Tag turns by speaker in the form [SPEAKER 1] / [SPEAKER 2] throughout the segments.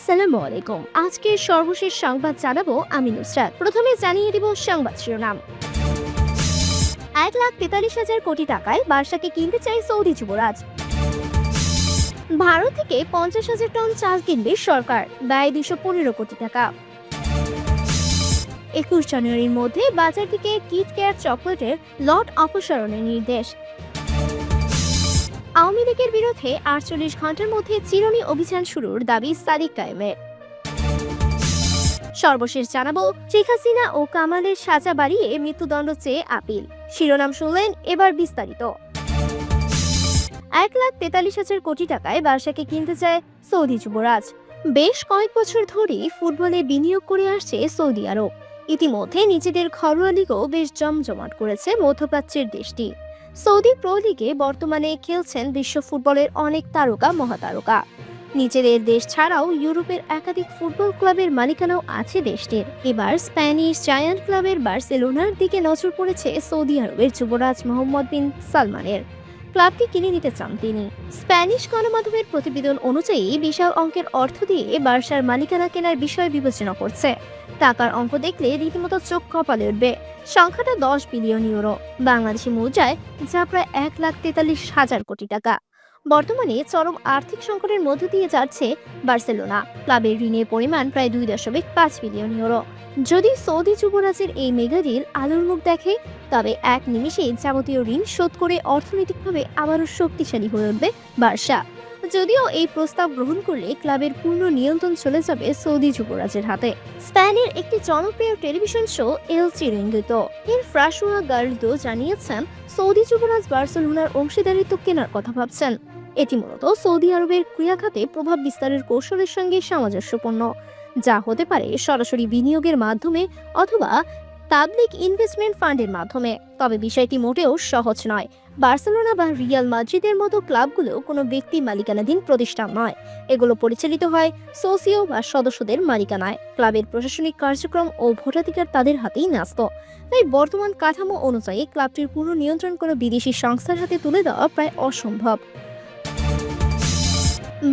[SPEAKER 1] আসসালামু আলাইকুম। আজকের সর্বশেষ সংবাদ জানাবো আমি নুসরাত। প্রথমে জানিয়ে দিব সংবাদ শিরোনাম। 1,43,000 কোটি টাকায় বার্সাকে কিনতে চায় সৌদি যুবরাজ। ভারত থেকে 50,000 টন চাল কিনবে সরকার, ব্যয় 215 কোটি টাকা। 21 জানুয়ারির মধ্যে বাজার থেকে কিটক্যাট চকোলেটের লট অপসারণের নির্দেশ। আওয়ামী লীগের বিরুদ্ধে 48 ঘন্টার মধ্যে চিরুনি অভিযান শুরুর দাবি সাদিক কায়েমের। সর্বশেষ জানাবো, শেখ হাসিনা ও কামালের সাজা বাড়িয়ে মৃত্যুদণ্ড চেয়ে আপিল। শিরোনাম শুনলেন, এবার বিস্তারিত। 1,43,000 কোটি টাকায় বার্সাকে কিনতে চায় সৌদি যুবরাজ। বেশ কয়েক বছর ধরে ফুটবলে বিনিয়োগ করে আসছে সৌদি আরব। ইতিমধ্যে নিজেদের ঘরোয়া লিগও বেশ জমজমাট করেছে মধ্যপ্রাচ্যের দেশটি। সৌদি প্রো লিগে বর্তমানে খেলছেন বিশ্ব ফুটবলের অনেক তারকা মহাতারকা। নিজেদের দেশ ছাড়াও ইউরোপের একাধিক ফুটবল ক্লাবের মালিকানাও আছে দেশটির। এবার স্প্যানিশ জায়ান্ট ক্লাবের বার্সেলোনার দিকে নজর পড়েছে সৌদি আরবের যুবরাজ মোহাম্মদ বিন সালমানের। ক্লাবটি কিনে নিতে চান তিনি। স্প্যানিশ গণমাধ্যমের প্রতিবেদন অনুযায়ী বিশাল অঙ্কের অর্থ দিয়ে বার্সার মালিকানা কেনার বিষয় বিবেচনা করছে। টাকার অঙ্ক দেখলে রীতিমতো চোখ কপালে উঠবে। সংখ্যাটা 10 বিলিয়ন ইউরো, বাংলাদেশি মুদ্রায় যা প্রায় 1,43,000 কোটি টাকা। বর্তমানে চরম আর্থিক সংকটের মধ্য দিয়ে যাচ্ছে বার্সেলোনা। ক্লাবের ঋণের পরিমাণ প্রায় 2.5 বিলিয়ন ইউরো। যদি সৌদি যুবরাজের এই মেগা ডিল আলোর মুখ দেখে, তবে এক নিমিষেই যাবতীয় ঋণ শোধ করে অর্থনৈতিকভাবে আবারও শক্তিশালী হয়ে উঠবে বার্সা। যদিও এই প্রস্তাব গ্রহণ করলে ক্লাবের পূর্ণ নিয়ন্ত্রণ চলে যাবে সৌদি যুবরাজের হাতে। স্পেনের একটি জনপ্রিয় টেলিভিশন শো এল চিরিঙ্গিতো এর ফ্রাসুয়া গার্লদো জানিয়েছেন, সৌদি যুবরাজ বার্সেলোনার অংশীদারিত্ব কেনার কথা ভাবছেন। এটি মূলত সৌদি আরবের ক্রীড়া খাতে প্রভাব বিস্তারের কৌশলের সঙ্গে সামঞ্জস্যপূর্ণ, যা হতে পারে সরাসরি বিনিয়োগের মাধ্যমে অথবা পাবলিক ইনভেস্টমেন্ট ফান্ডের মাধ্যমে। তবে বিষয়টি মোটেও সহজ নয়। বার্সেলোনা বা রিয়াল মাদ্রিদের মতো ক্লাবগুলো কোনো ব্যক্তি মালিকানাধীন প্রতিষ্ঠান নয়। এগুলো পরিচালিত হয় সোসিও বা সদস্যদের মালিকানায়। ক্লাবের প্রশাসনিক কার্যক্রম ও ভোটাধিকার তাদের হাতেই ন্যস্ত। তাই বর্তমান কাঠামো অনুযায়ী ক্লাবটির পূর্ণ নিয়ন্ত্রণ কোনো বিদেশি সংস্থার হাতে তুলে দেওয়া প্রায় অসম্ভব।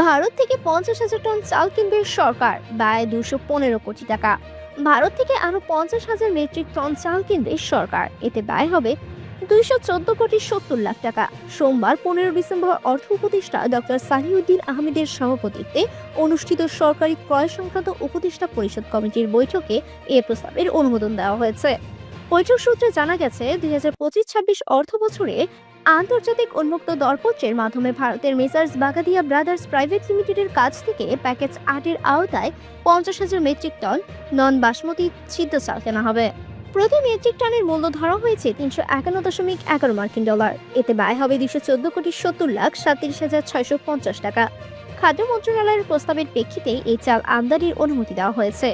[SPEAKER 1] ভারত থেকে 50,000 টন চাল কিনবে সরকার, ব্যয় 215 কোটি টাকা। ভারত থেকে আরো 50,000 মেট্রিক টন চাল কিনবে সরকার, এতে ব্যয় হবে 214 কোটি 70 লাখ টাকা। সোমবার 15 ডিসেম্বর অর্থ উপদেষ্টা ডক্টর সালিউদ্দিন আহমেদের সভাপতিত্বে অনুষ্ঠিত সরকারি ক্রয় সংক্রান্ত উপদেষ্টা পরিষদ কমিটির বৈঠকে এ প্রস্তাবের অনুমোদন দেওয়া হয়েছে। বৈঠক সূত্রে জানা গেছে, 2025-26 অর্থ বছরে আন্তর্জাতিক উন্মুক্ত দরপত্রের মাধ্যমে ভারতের মেসার্স বাগাদিয়া ব্রাদার্স প্রাইভেট লিমিটেডের কাছ থেকে প্যাকেজ 8-এর আওতায় 50,000 মেট্রিক টন নন বাসমতি সিদ্ধ চাল কেনা হবে। প্রতি মেট্রিক টনের মূল্য ধরা হয়েছে $351.11 মার্কিন। এতে ব্যয় হবে 214 কোটি 70 লাখ 37,650 টাকা। খাদ্য মন্ত্রণালয়ের প্রস্তাবের প্রেক্ষিতে এই চাল আমদানির অনুমতি দেওয়া হয়েছে।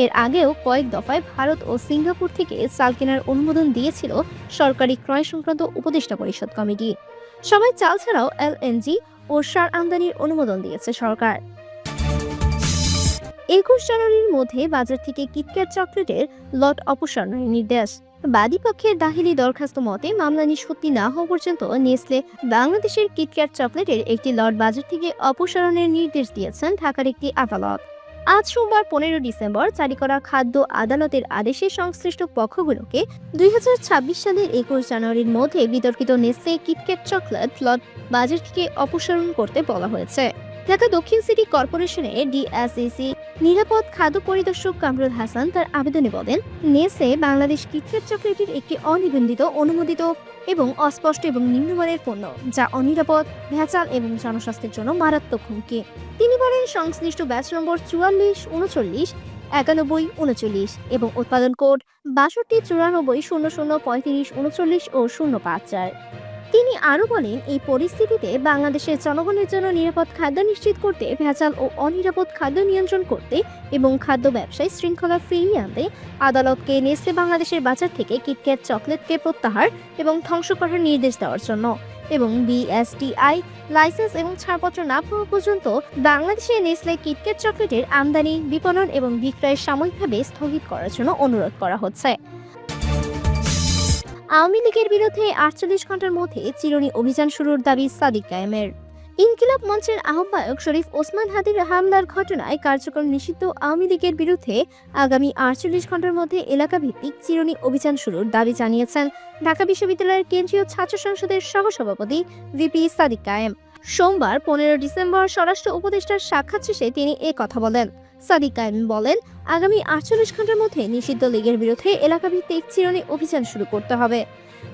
[SPEAKER 1] এর আগেও কয়েক দফায় ভারত ও সিঙ্গাপুর থেকে চাল কেনার অনুমোদন দিয়েছিল সরকারি ক্রয় সংক্রান্ত উপদেষ্টা পরিষদ কমিটি। সবাই চাল ছাড়াও এলএনজি ও সার আমদানির অনুমোদন দিয়েছে সরকার। 21 জানুয়ারির মধ্যে বাজার থেকে কিটক্যাট চকলেটের লট অপসারণের নির্দেশ। বাদী পক্ষের দাখিলি দরখাস্ত মতে মামলা নিষ্পত্তি না হওয়া পর্যন্ত নেসলে বাংলাদেশের কিটক্যাট চকলেটের একটি লট বাজার থেকে অপসারণের নির্দেশ দিয়েছেন ঢাকার একটি আদালত। আজ সোমবার 15 ডিসেম্বর জারি করা খাদ্য আদালতের আদেশে সংশ্লিষ্ট পক্ষগুলোকে 2026 সালের 21 জানুয়ারির মধ্যে বিতর্কিত নেসলে কিটক্যাট চকলেট লট বাজার থেকে অপসারণ করতে বলা হয়েছে। ঢাকা দক্ষিণ সিটি কর্পোরেশনের ডিএসইসি নিরাপদ খাদ্য পরিদর্শক কামরুল হাসান তার আবেদনে বলেন, নেসলে বাংলাদেশ কিটক্যাট চকলেটের একটি অনিবন্ধিত, অনুমোদিত এবং অস্পষ্ট এবং নিম্নমানের পণ্য, যা অনিরাপদ, ভেজাল এবং জনস্বাস্থ্যের জন্য মারাত্মক হুমকি। তিনি বলেন, সংশ্লিষ্ট ব্যাচ নম্বর 44, 39, 91, 39 এবং উৎপাদন কোড 62, 94, 00, 35, 39 ও 054। তিনি আরও বলেন, এই পরিস্থিতিতে বাংলাদেশের জনগণের জন্য নিরাপদ খাদ্য নিশ্চিত করতে, ভেজাল ও অনিরাপদ খাদ্য নিয়ন্ত্রণ করতে এবং খাদ্য ব্যবসায় শৃঙ্খলা ফিরিয়ে আনতে আদালতকে নেসলে বাংলাদেশের বাজার থেকে কিটক্যাট চকলেটকে প্রত্যাহার এবং ধ্বংস করার নির্দেশ দেওয়ার জন্য এবং বিএসটিআই লাইসেন্স এবং ছাড়পত্র না পাওয়া পর্যন্ত বাংলাদেশে নেসলে কিটক্যাট চকলেটের আমদানি, বিপণন এবং বিক্রয় সাময়িকভাবে স্থগিত করার জন্য অনুরোধ করা হচ্ছে। আওয়ামী লীগের বিরুদ্ধে 48 ঘন্টার মধ্যে চিরুনি অভিযান শুরুর দাবি সাদিক কায়েমের। ইনকিলাব মঞ্চের আহ্বায়ক শরীফ ওসমান হাদির হামলার ঘটনায় কার্যক্রম নিষিদ্ধ আওয়ামী লীগের বিরুদ্ধে আগামী ৪৮ ঘন্টার মধ্যে এলাকা ভিত্তিক চিরুনি অভিযান শুরুর দাবি জানিয়েছেন ঢাকা বিশ্ববিদ্যালয়ের কেন্দ্রীয় ছাত্র সংসদের সহসভাপতি ভিপি সাদিক কায়েম। সোমবার ১৫ ডিসেম্বর স্বরাষ্ট্র উপদেষ্টার সাক্ষাৎ শেষে তিনি কথা বলেন। সাদিক কায়েম বলেন, আগামী ৪৮ ঘন্টার মধ্যে নিষিদ্ধ লীগের বিরুদ্ধে এলাকা ভিত্তিক চিরুনি অভিযান শুরু করতে হবে।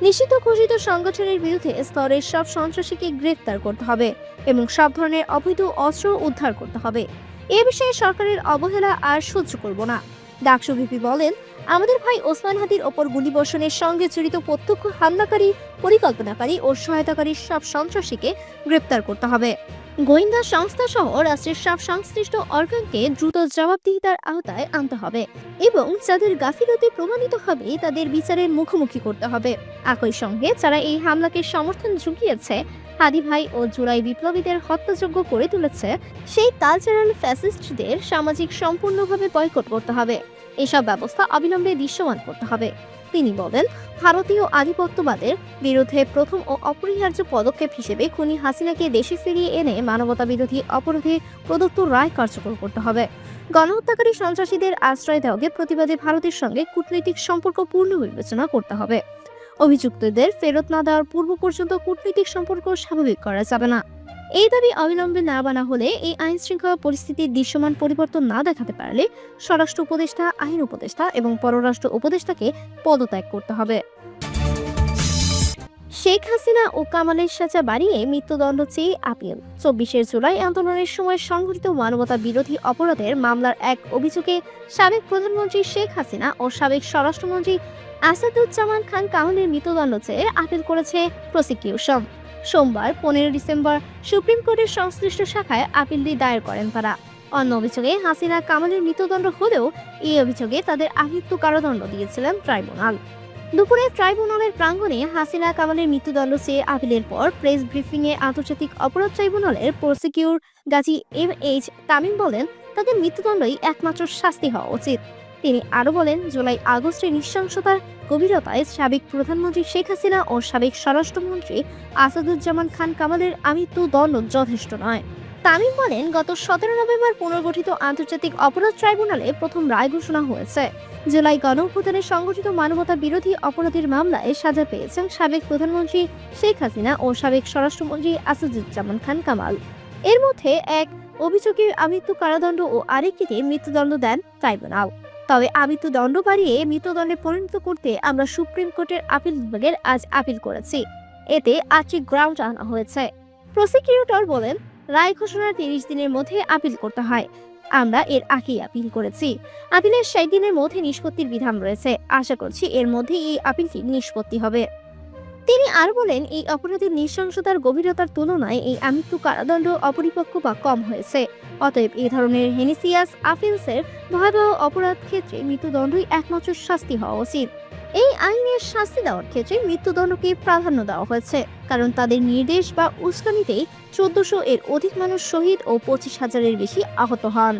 [SPEAKER 1] নিষিদ্ধ ঘোষিত সংগঠনের বিরুদ্ধে স্তরের সব সন্ত্রাসীকে গ্রেফতার করতে হবে এবং সব ধরনের অবৈধ অস্ত্র উদ্ধার করতে হবে। এ বিষয়ে সরকারের অবহেলা আর সহ্য করব না। ডাকসু ভিপি বলেন, আমাদের ভাই ওসমান হাদির ওপর গুলিবর্ষণের সঙ্গে জড়িত প্রত্যক্ষ হামলাকারী, পরিকল্পনাকারী ও সহায়তাকারী সব সন্ত্রাসীকে গ্রেফতার করতে হবে। গোয়েন্দা সংস্থা সহ রাষ্ট্রের সব সংশ্লিষ্ট অর্গানকে দ্রুত জবাবদিহিতার আওতায় আনতে হবে এবং যাদের গাফিলতি প্রমাণিত হবে তাদের বিচারের মুখোমুখি করতে হবে। একই সঙ্গে যারা এই হামলাকে সমর্থন জুগিয়েছে, হাদি ভাই ও জুলাই বিপ্লবীদের হত্যাযোগ্য করে তুলেছে, সেই কালচারাল ফ্যাসিস্টদের সামাজিক সম্পূর্ণভাবে বয়কট করতে হবে। এসব ব্যবস্থা অবিলম্বে দৃশ্যমান করতে হবে। তিনি বলেন, ভারতীয় আধিপত্যবাদের বিরুদ্ধে প্রথম ও অপরিহার্য পদক্ষেপ হিসেবে খুনি হাসিনাকে দেশে ফিরিয়ে এনে মানবতা বিরোধী অপরাধে প্রদত্ত রায় কার্যকর করতে হবে। গণহত্যাকারী সন্ত্রাসীদের আশ্রয় দেওয়াকে প্রতিবাদে ভারতের সঙ্গে কূটনৈতিক সম্পর্ক পূর্ণ বিবেচনা করতে হবে। অভিযুক্তদের ফেরত না দেওয়ার পূর্ব পর্যন্ত কূটনৈতিক সম্পর্ক স্বাভাবিক করা যাবে না। এই দাবি অবিলম্বে না মানা হলে এই আইন শৃঙ্খলা পরিস্থিতির দৃশ্যমান পরিবর্তন না দেখাতে পারলে স্বরাষ্ট্র উপদেষ্টা, আইন উপদেষ্টা এবং পররাষ্ট্র উপদেষ্টাকে পদত্যাগ করতে হবে। শেখ হাসিনা ও কামালের সাজা বাড়িয়ে মৃত্যুদণ্ড চেয়ে আপিল। ২৪ জুলাই আন্দোলনের সময় সংঘটিত মানবতা বিরোধী অপরাধের মামলার এক অভিযোগে সাবেক প্রধানমন্ত্রী শেখ হাসিনা ও সাবেক স্বরাষ্ট্রমন্ত্রী আসাদুজ্জামান খান কামালের মৃত্যুদণ্ড চেয়ে আপিল করেছে প্রসিকিউশন। সোমবার ১৫ ডিসেম্বর সুপ্রিম কোর্টের সংশ্লিষ্ট শাখায় আপিলটি দায়ের করেন তারা। অন্য অভিযোগে হাসিনা কামালের মৃত্যুদণ্ড হলেও এই অভিযোগে তাদের আমৃত্যু কারাদণ্ড দিয়েছিলেন ট্রাইব্যুনাল। দুপুরে ট্রাইব্যুনালের প্রাঙ্গণে হাসিনা কামালের মৃত্যুদণ্ড চেয়ে আপিলের পর প্রেস ব্রিফিংয়ে আন্তর্জাতিক অপরাধ ট্রাইব্যুনালের প্রসিকিউটর গাজী এম.এইচ. তামিম বলেন, তাদের মৃত্যুদণ্ডই একমাত্র শাস্তি হওয়া উচিত। তিনি আরো বলেন, জুলাই আগস্টের নৃশংসতার গভীরতায় সাবেক প্রধানমন্ত্রী শেখ হাসিনা ও সাবেক স্বরাষ্ট্রমন্ত্রী আসাদুজ্জামান খান কামালের আমৃত্যু দণ্ড যথেষ্ট নয়। তামিম বলেন, গত ১৭ নভেম্বর পুনর্গঠিত আন্তর্জাতিক অপরাধ ট্রাইব্যুনালে প্রথম রায় ঘোষণা হয়েছে। জুলাই গণঅভ্যুত্থানে সংগঠিত মানবতা বিরোধী অপরাধের মামলায় সাজা পেয়েছেন সাবেক প্রধানমন্ত্রী শেখ হাসিনা ও সাবেক স্বরাষ্ট্রমন্ত্রী আসাদুজ্জামান খান কামাল। এর মধ্যে এক অভিযোগে আমৃত্যু কারাদণ্ড ও আরেকটিতে মৃত্যুদণ্ড দেন ট্রাইব্যুনাল। তবে আমৃত্যু দণ্ড বাড়িয়ে মৃত্যুদণ্ডে পরিণত করতে আমরা সুপ্রিম কোর্টের আপিল বিভাগের আজ আপিল করেছি। এতে ৮টি গ্রাউন্ড আনা হয়েছে। প্রসিকিউটর বলেন, রায় ঘোষণার ৩০ দিনের মধ্যে আপিল করতে হয়। আমরা এর আগেই আপিল করেছি। আপিলের ৬০ দিনের মধ্যে নিষ্পত্তির বিধান রয়েছে। আশা করছি এর মধ্যে এই আপিলটি নিষ্পত্তি হবে। তিনি আরো বলেন, এই অপরাধের নৃশংসতার গভীরতার তুলনায় এই আমৃত্যু কারাদণ্ড অপরিপক্ক বা কম হয়েছে। অতএব এই ধরনের হেনিসিয়াস অফেন্সের ভয়াবহ অপরাধ ক্ষেত্রে মৃত্যুদণ্ডই একমাত্র শাস্তি হওয়া উচিত। এই আইনের শাস্তি দেওয়ার ক্ষেত্রে মৃত্যুদণ্ডকে প্রাধান্য দেওয়া হয়েছে, কারণ তাদের নির্দেশ বা উস্কানিতেই ১৪০০ এর অধিক মানুষ শহীদ ও ২৫,০০০-এর বেশি আহত হন।